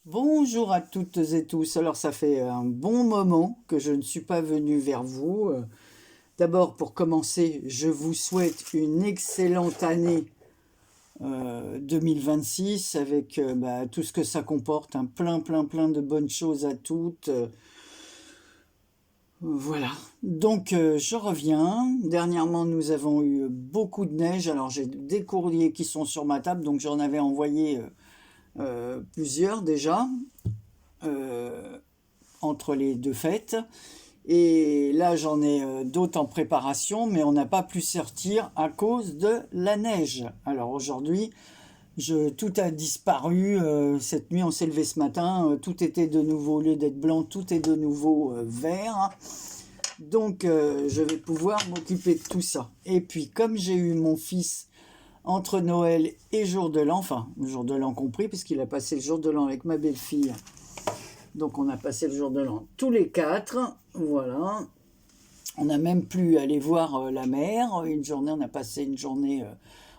Bonjour à toutes et tous. Alors ça fait un bon moment que je ne suis pas venu vers vous. D'abord pour commencer, je vous souhaite une excellente année 2026 avec tout ce que ça comporte, un plein de bonnes choses à toutes. Voilà. Donc je reviens. Dernièrement, nous avons eu beaucoup de neige. Alors j'ai des courriers qui sont sur ma table, donc j'en avais envoyé plusieurs déjà. euh, Entre les deux fêtes. Et là, j'en ai d'autres en préparation, mais on n'a pas pu sortir à cause de la neige. Alors aujourd'hui, tout a disparu. Cette nuit, on s'est levé ce matin, tout était de nouveau, au lieu d'être blanc, tout est de nouveau vert. Donc, je vais pouvoir m'occuper de tout ça. Et puis, comme j'ai eu mon fils entre Noël et jour de l'an, enfin, jour de l'an compris, puisqu'il a passé le jour de l'an avec ma belle-fille, donc on a passé le jour de l'an tous les quatre, voilà. On n'a même plus allé voir la mer. Une journée, on a passé une journée,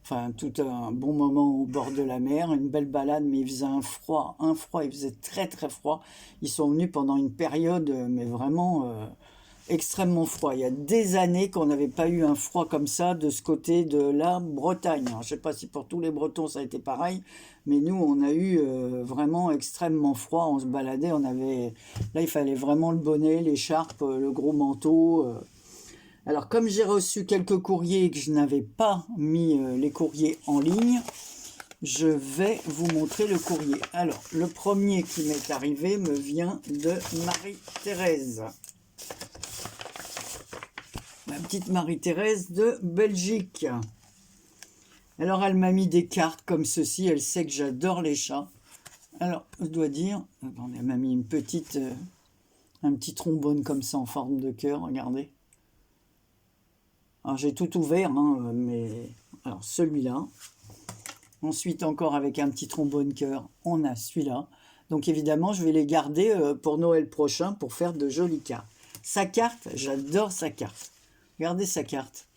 enfin tout un bon moment au bord de la mer, une belle balade, mais il faisait un froid, il faisait très froid. Ils sont venus pendant une période, mais vraiment extrêmement froid. Il y a des années qu'on n'avait pas eu un froid comme ça de ce côté de la Bretagne. Alors, je ne sais pas si pour tous les Bretons ça a été pareil, mais nous on a eu vraiment extrêmement froid. On se baladait, là il fallait vraiment le bonnet, l'écharpe, le gros manteau. Alors comme j'ai reçu quelques courriers et que je n'avais pas mis les courriers en ligne, je vais vous montrer le courrier. Alors le premier qui m'est arrivé me vient de Marie-Thérèse. Ma petite Marie-Thérèse de Belgique. Alors elle m'a mis des cartes comme ceci, elle sait que j'adore les chats. Alors je dois dire, attendez, elle m'a mis un petit trombone comme ça en forme de cœur, regardez. Alors j'ai tout ouvert, hein, mais alors celui-là. Ensuite encore avec un petit trombone cœur, on a celui-là. Donc évidemment je vais les garder pour Noël prochain pour faire de jolies cartes. Sa carte, j'adore sa carte. Regardez sa carte.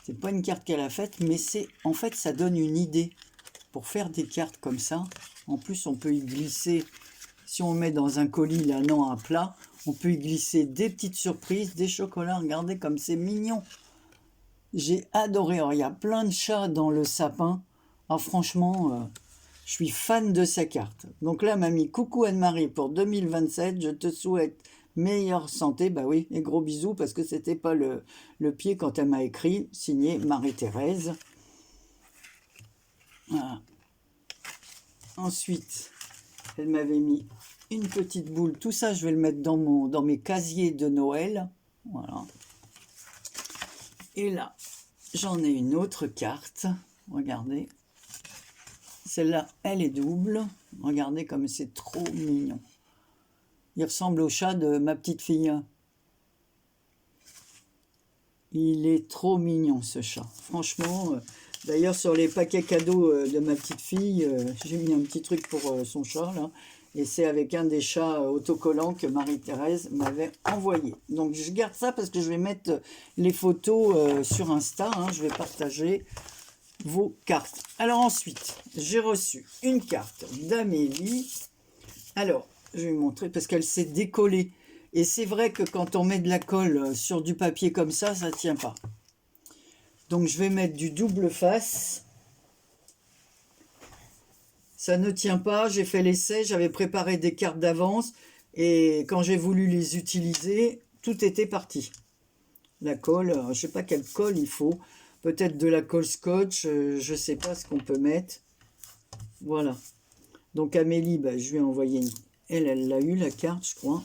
C'est pas une carte qu'elle a faite, mais en fait ça donne une idée pour faire des cartes comme ça. En plus on peut y glisser, si on le met dans un colis là, non, un plat, on peut y glisser des petites surprises, des chocolats. Regardez comme c'est mignon. J'ai adoré. Alors, il y a plein de chats dans le sapin. Ah, franchement, je suis fan de sa carte. Donc là, mamie, coucou Anne-Marie pour 2027. Je te souhaite meilleure santé. Bah oui, et gros bisous parce que c'était pas le pied quand elle m'a écrit, signé Marie-Thérèse. Voilà. Ensuite, elle m'avait mis une petite boule. Tout ça, je vais le mettre dans mes casiers de Noël. Voilà. Et là, j'en ai une autre carte. Regardez. Celle-là, elle est double. Regardez comme c'est trop mignon. Il ressemble au chat de ma petite fille. Il est trop mignon ce chat. Franchement, d'ailleurs sur les paquets cadeaux de ma petite fille, j'ai mis un petit truc pour son chat là. Et c'est avec un des chats autocollants que Marie-Thérèse m'avait envoyé. Donc je garde ça parce que je vais mettre les photos sur Insta. Hein, je vais partager vos cartes. Alors ensuite, j'ai reçu une carte d'Amélie. Alors, je vais vous montrer parce qu'elle s'est décollée. Et c'est vrai que quand on met de la colle sur du papier comme ça ne tient pas. Donc je vais mettre du double face. Ça ne tient pas, j'ai fait l'essai, j'avais préparé des cartes d'avance. Et quand j'ai voulu les utiliser, tout était parti. La colle, je ne sais pas quelle colle il faut. Peut-être de la colle scotch, je ne sais pas ce qu'on peut mettre. Voilà. Donc Amélie, je lui ai envoyé elle l'a eu la carte, je crois.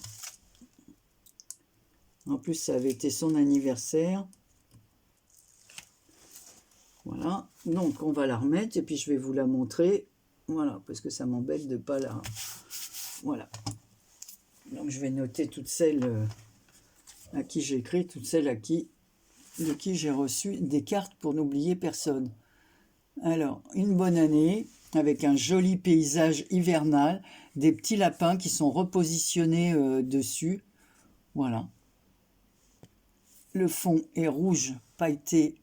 En plus, ça avait été son anniversaire. Voilà. Donc on va la remettre et puis je vais vous la montrer. Voilà, parce que ça m'embête de pas la. Voilà. Donc je vais noter toutes celles à qui j'ai écrit, toutes celles de qui j'ai reçu des cartes pour n'oublier personne. Alors, une bonne année avec un joli paysage hivernal, des petits lapins qui sont repositionnés dessus. Voilà. Le fond est rouge pailleté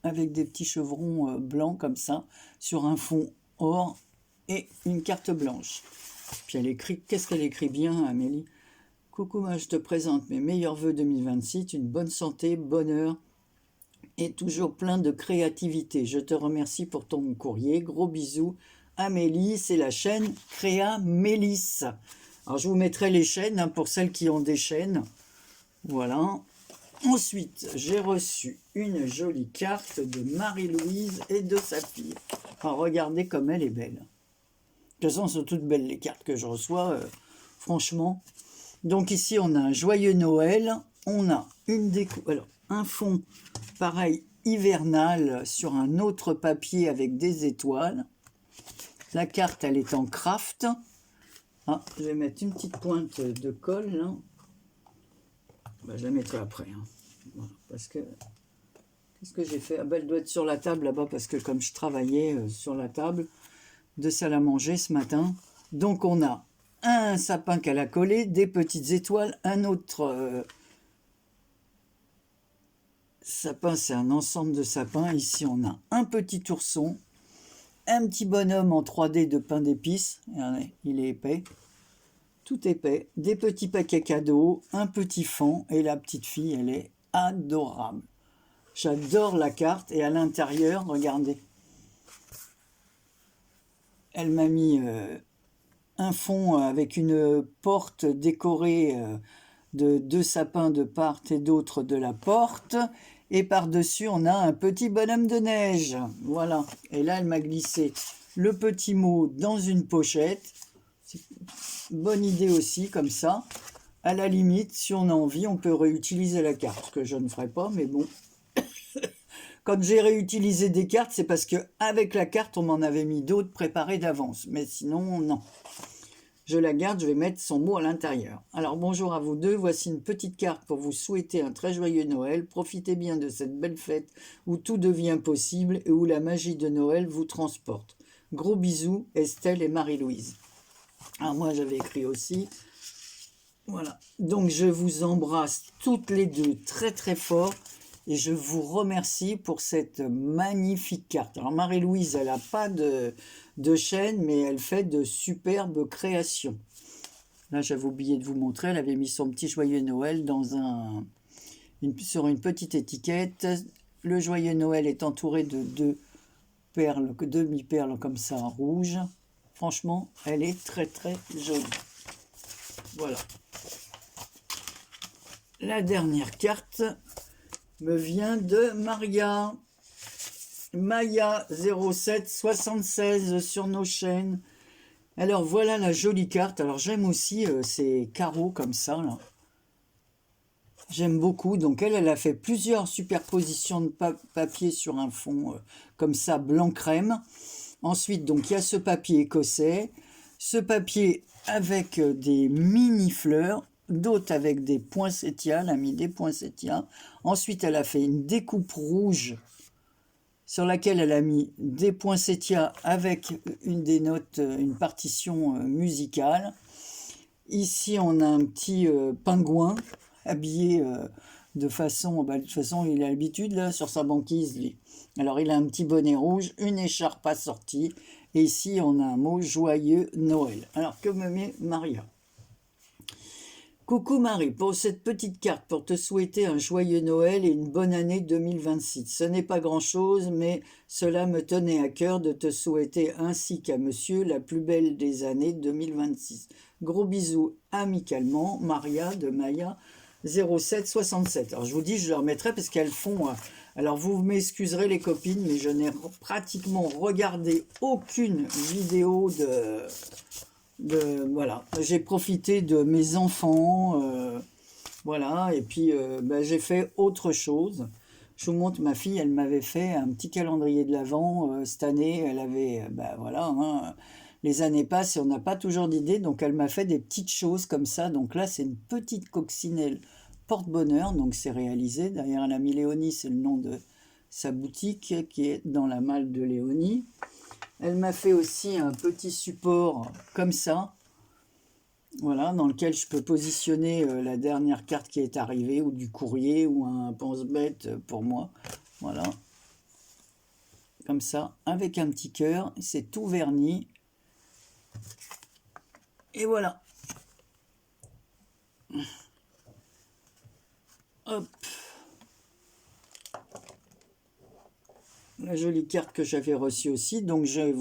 avec des petits chevrons blancs comme ça sur un fond or. et une carte blanche. Puis elle écrit, qu'est-ce qu'elle écrit bien, Amélie? Coucou, moi je te présente mes meilleurs vœux 2026, une bonne santé, bonheur et toujours plein de créativité. Je te remercie pour ton courrier. Gros bisous. Amélie, c'est la chaîne Créa Mélisse. Alors je vous mettrai les chaînes hein, pour celles qui ont des chaînes. Voilà. Ensuite, j'ai reçu une jolie carte de Marie-Louise et de sa fille. Alors, regardez comme elle est belle. De toute façon, sont toutes belles les cartes que je reçois, franchement. Donc ici, on a un joyeux Noël. On a une déco, alors un fond pareil hivernal sur un autre papier avec des étoiles. La carte, elle est en craft. Ah, je vais mettre une petite pointe de colle là. Ben, je la mettrai après. Hein. Voilà, parce que qu'est-ce que j'ai fait? Ah ben, elle doit être sur la table là-bas parce que comme je travaillais sur la table de salle à manger ce matin. Donc on a un sapin qu'elle a collé, des petites étoiles, un autre sapin, c'est un ensemble de sapins. Ici on a un petit ourson, un petit bonhomme en 3D de pain d'épices, il est épais, tout épais, des petits paquets cadeaux, un petit fond et la petite fille, elle est adorable. J'adore la carte et à l'intérieur, regardez, elle m'a mis un fond avec une porte décorée de 2 sapins de part et d'autre de la porte. Et par-dessus, on a un petit bonhomme de neige. Voilà. Et là, elle m'a glissé le petit mot dans une pochette. Bonne idée aussi, comme ça. À la limite, si on a envie, on peut réutiliser la carte. Ce que je ne ferai pas, mais bon. Quand j'ai réutilisé des cartes, c'est parce qu'avec la carte, on m'en avait mis d'autres préparées d'avance. Mais sinon, non. Je la garde, je vais mettre son mot à l'intérieur. Alors bonjour à vous deux, voici une petite carte pour vous souhaiter un très joyeux Noël. Profitez bien de cette belle fête où tout devient possible et où la magie de Noël vous transporte. Gros bisous, Estelle et Marie-Louise. Alors moi j'avais écrit aussi. Voilà, donc je vous embrasse toutes les deux très très fort et je vous remercie pour cette magnifique carte. Alors Marie-Louise, elle n'a pas de chaîne, mais elle fait de superbes créations. Là, j'avais oublié de vous montrer, elle avait mis son petit joyeux Noël sur une petite étiquette. Le joyeux Noël est entouré de deux demi-perles comme ça, rouges. Franchement, elle est très très jolie. Voilà. La dernière carte me vient de Maria. Maya 0776 sur nos chaînes. Alors voilà la jolie carte. Alors j'aime aussi ces carreaux comme ça là. J'aime beaucoup. Donc elle a fait plusieurs superpositions de papier sur un fond comme ça blanc crème. Ensuite donc il y a ce papier écossais, ce papier avec des mini fleurs, d'autres avec des poinsettias. Elle a mis des poinsettias. Ensuite elle a fait une découpe rouge sur laquelle elle a mis des poinsettias avec des notes, une partition musicale. Ici, on a un petit pingouin habillé de façon... de toute façon, il a l'habitude, là, sur sa banquise, lui. Alors, il a un petit bonnet rouge, une écharpe assortie. Et ici, on a un mot « Joyeux Noël ». Alors, que me met Maria ? Coucou Marie, pour cette petite carte pour te souhaiter un joyeux Noël et une bonne année 2026. Ce n'est pas grand-chose, mais cela me tenait à cœur de te souhaiter ainsi qu'à monsieur la plus belle des années 2026. Gros bisous amicalement, Maria de Maya 0767. Alors je vous dis, je leur mettrai parce qu'elles font... alors vous m'excuserez les copines, mais je n'ai pratiquement regardé aucune vidéo voilà, j'ai profité de mes enfants, voilà, et puis j'ai fait autre chose. Je vous montre, ma fille, elle m'avait fait un petit calendrier de l'Avent cette année. Elle avait, voilà, hein, les années passent et on n'a pas toujours d'idées, donc elle m'a fait des petites choses comme ça. Donc là, c'est une petite coccinelle porte-bonheur, donc c'est réalisé. Derrière, elle a mis Léonie, c'est le nom de sa boutique qui est dans la malle de Léonie. Elle m'a fait aussi un petit support comme ça, voilà, dans lequel je peux positionner la dernière carte qui est arrivée, ou du courrier, ou un pense-bête pour moi. Voilà, comme ça, avec un petit cœur, c'est tout verni. Et voilà. Hop. La jolie carte que j'avais reçue aussi. Donc j'ai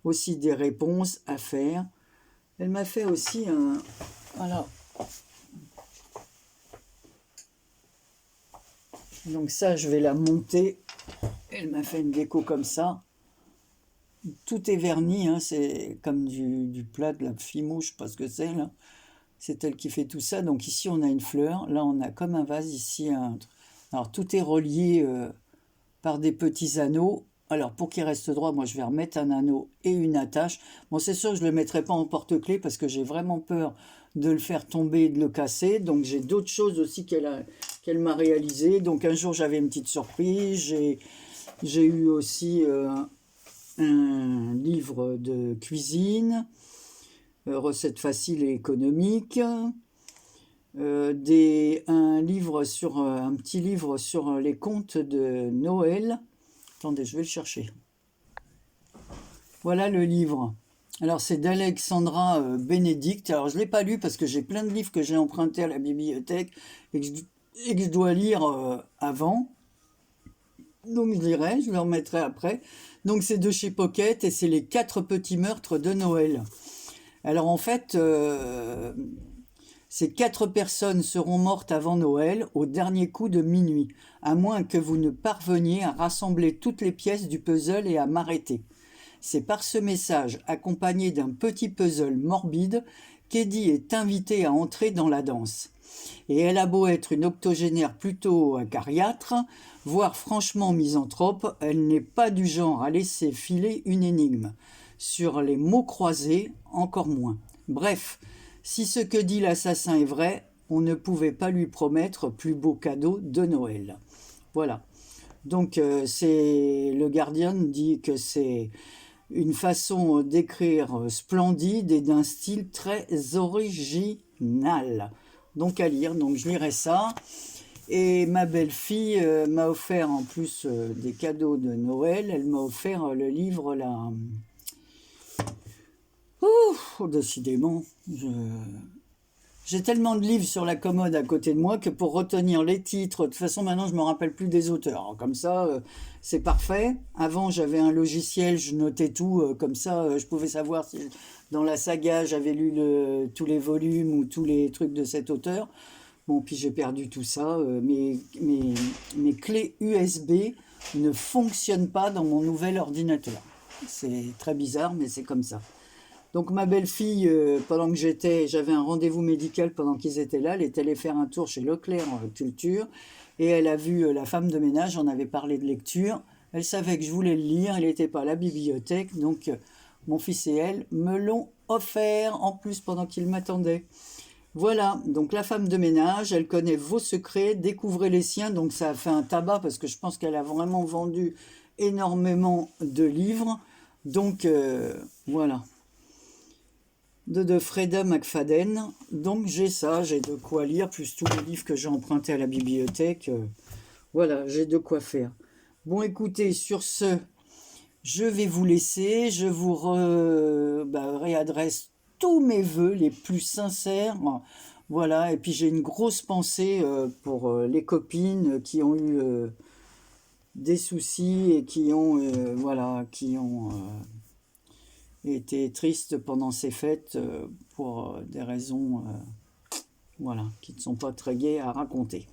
aussi des réponses à faire. Elle m'a fait aussi un... Voilà. Donc ça, je vais la monter. Elle m'a fait une déco comme ça. Tout est verni, hein, c'est comme du plat de la Fimo, je sais pas ce que c'est là. C'est elle qui fait tout ça. Donc ici, on a une fleur. Là, on a comme un vase. Ici, alors tout est relié par des petits anneaux. Alors pour qu'il reste droit, moi je vais remettre un anneau et une attache. Bon, c'est sûr, je ne le mettrai pas en porte-clés parce que j'ai vraiment peur de le faire tomber et de le casser. Donc j'ai d'autres choses aussi qu'elle m'a réalisées. Donc un jour, j'avais une petite surprise. J'ai eu aussi un livre de cuisine, recettes faciles et économiques, un petit livre sur les contes de Noël. Attendez, je vais le chercher. Voilà le livre. Alors c'est d'Alexandra Bénédicte. Alors je ne l'ai pas lu parce que j'ai plein de livres que j'ai empruntés à la bibliothèque et que je dois lire avant. Donc je lirai, je le remettrai après. Donc c'est de chez Pocket et c'est les 4 petits meurtres de Noël. Alors en fait, ces 4 personnes seront mortes avant Noël, au dernier coup de minuit, à moins que vous ne parveniez à rassembler toutes les pièces du puzzle et à m'arrêter. C'est par ce message, accompagné d'un petit puzzle morbide, qu'Eddie est invitée à entrer dans la danse. Et elle a beau être une octogénaire plutôt acariâtre, voire franchement misanthrope, elle n'est pas du genre à laisser filer une énigme. Sur les mots croisés, encore moins. Bref, si ce que dit l'assassin est vrai, on ne pouvait pas lui promettre plus beau cadeau de Noël. Voilà. Donc le Guardian dit que c'est une façon d'écrire splendide et d'un style très original. Donc à lire, donc je lirai ça. Et ma belle-fille m'a offert en plus des cadeaux de Noël. Elle m'a offert le livre là. Ouh, décidément, j'ai tellement de livres sur la commode à côté de moi que pour retenir les titres, de toute façon maintenant je me rappelle plus des auteurs. Alors, comme ça, c'est parfait. Avant j'avais un logiciel, je notais tout, comme ça je pouvais savoir si dans la saga j'avais lu tous les volumes ou tous les trucs de cet auteur. Bon, puis j'ai perdu tout ça. Mes clés USB ne fonctionnent pas dans mon nouvel ordinateur. C'est très bizarre, mais c'est comme ça. Donc ma belle-fille, pendant que j'avais un rendez-vous médical pendant qu'ils étaient là, elle est allée faire un tour chez Leclerc Culture et elle a vu la femme de ménage, on avait parlé de lecture, elle savait que je voulais le lire, elle n'était pas à la bibliothèque, donc mon fils et elle me l'ont offert en plus pendant qu'ils m'attendaient. Voilà, donc la femme de ménage, elle connaît vos secrets, découvrez les siens, donc ça a fait un tabac parce que je pense qu'elle a vraiment vendu énormément de livres, donc voilà. De Freda McFadden. Donc j'ai ça, j'ai de quoi lire, plus tous les livres que j'ai empruntés à la bibliothèque. Voilà, j'ai de quoi faire. Bon, écoutez, sur ce, je vais vous laisser. Je vous réadresse tous mes vœux les plus sincères. Voilà, et puis j'ai une grosse pensée pour les copines qui ont eu des soucis et qui ont été triste pendant ces fêtes pour des raisons qui ne sont pas très gaies à raconter.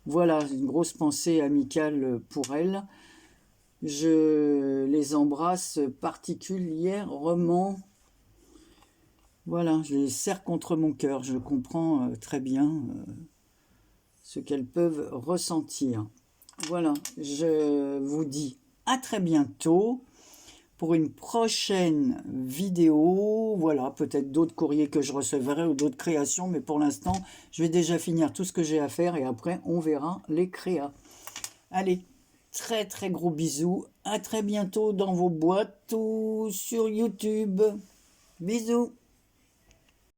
Voilà, une grosse pensée amicale pour elles. Je les embrasse particulièrement. Voilà, je les serre contre mon cœur. Je comprends très bien ce qu'elles peuvent ressentir. Voilà, je vous dis à très bientôt pour une prochaine vidéo. Voilà, peut-être d'autres courriers que je recevrai ou d'autres créations, mais pour l'instant, je vais déjà finir tout ce que j'ai à faire et après, on verra les créas. Allez, très très gros bisous. À très bientôt dans vos boîtes ou sur YouTube. Bisous.